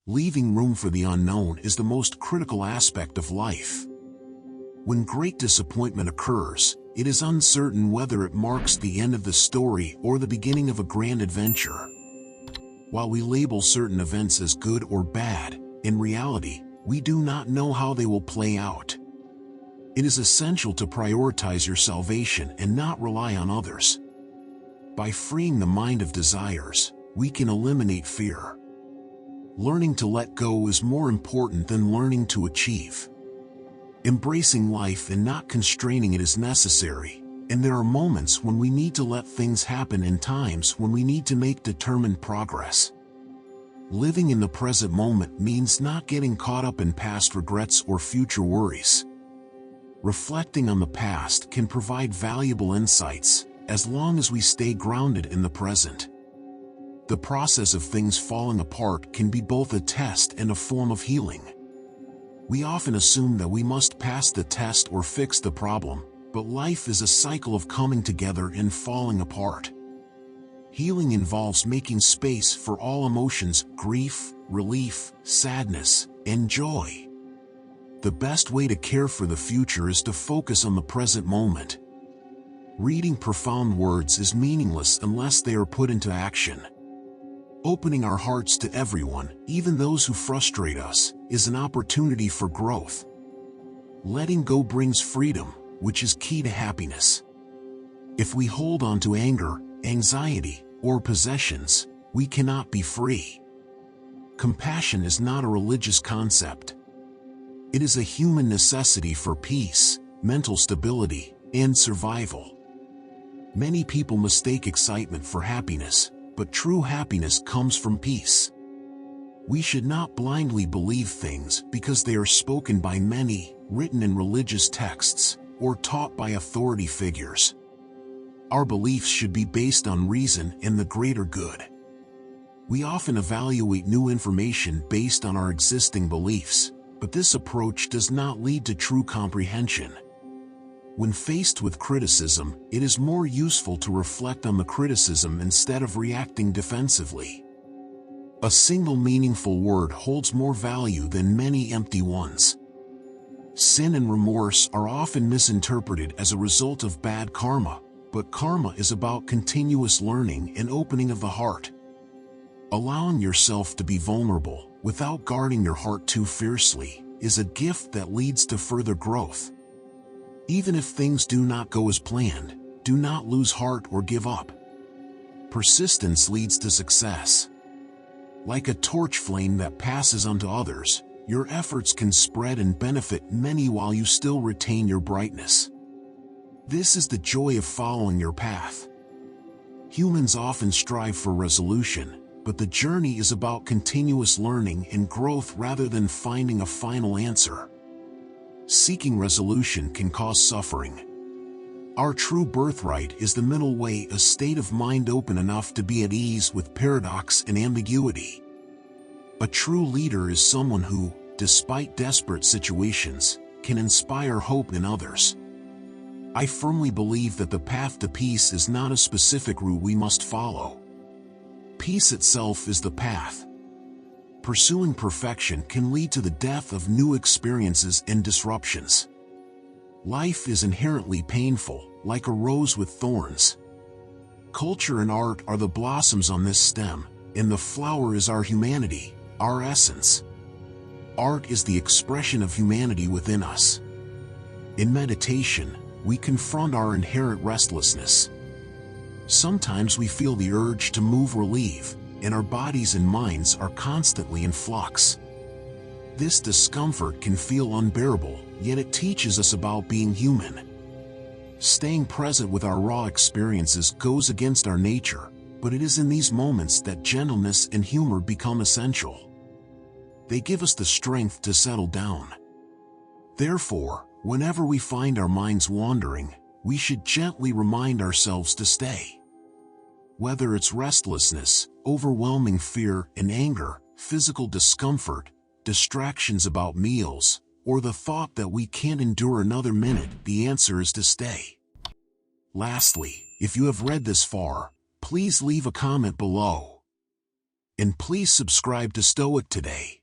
Leaving room for the unknown is the most critical aspect of life. When great disappointment occurs, it is uncertain whether it marks the end of the story or the beginning of a grand adventure. While we label certain events as good or bad, in reality, we do not know how they will play out. It is essential to prioritize your salvation and not rely on others. By freeing the mind of desires, we can eliminate fear. Learning to let go is more important than learning to achieve. Embracing life and not constraining it is necessary, and there are moments when we need to let things happen and times when we need to make determined progress. Living in the present moment means not getting caught up in past regrets or future worries. Reflecting on the past can provide valuable insights, as long as we stay grounded in the present. The process of things falling apart can be both a test and a form of healing. We often assume that we must pass the test or fix the problem, but life is a cycle of coming together and falling apart. Healing involves making space for all emotions: grief, relief, sadness, and joy. The best way to care for the future is to focus on the present moment. Reading profound words is meaningless unless they are put into action. Opening our hearts to everyone, even those who frustrate us, is an opportunity for growth. Letting go brings freedom, which is key to happiness. If we hold on to anger, anxiety, or possessions, we cannot be free. Compassion is not a religious concept. It is a human necessity for peace, mental stability, and survival. Many people mistake excitement for happiness, but true happiness comes from peace. We should not blindly believe things because they are spoken by many, written in religious texts, or taught by authority figures. Our beliefs should be based on reason and the greater good. We often evaluate new information based on our existing beliefs, but this approach does not lead to true comprehension. When faced with criticism, it is more useful to reflect on the criticism instead of reacting defensively. A single meaningful word holds more value than many empty ones. Sin and remorse are often misinterpreted as a result of bad karma, but karma is about continuous learning and opening of the heart. Allowing yourself to be vulnerable, without guarding your heart too fiercely, is a gift that leads to further growth. Even if things do not go as planned, do not lose heart or give up. Persistence leads to success. Like a torch flame that passes on to others, your efforts can spread and benefit many while you still retain your brightness. This is the joy of following your path. Humans often strive for resolution, but the journey is about continuous learning and growth rather than finding a final answer. Seeking resolution can cause suffering. Our true birthright is the middle way, a state of mind open enough to be at ease with paradox and ambiguity. A true leader is someone who, despite desperate situations, can inspire hope in others. I firmly believe that the path to peace is not a specific route we must follow. Peace itself is the path. Pursuing perfection can lead to the death of new experiences and disruptions. Life is inherently painful, like a rose with thorns. Culture and art are the blossoms on this stem, and the flower is our humanity, our essence. Art is the expression of humanity within us. In meditation, we confront our inherent restlessness. Sometimes we feel the urge to move or leave, and our bodies and minds are constantly in flux. This discomfort can feel unbearable, yet it teaches us about being human. Staying present with our raw experiences goes against our nature, but it is in these moments that gentleness and humor become essential. They give us the strength to settle down. Therefore, whenever we find our minds wandering, we should gently remind ourselves to stay. Whether it's restlessness, overwhelming fear and anger, physical discomfort, distractions about meals, or the thought that we can't endure another minute, the answer is to stay. Lastly, if you have read this far, please leave a comment below. and please subscribe to Stoic today.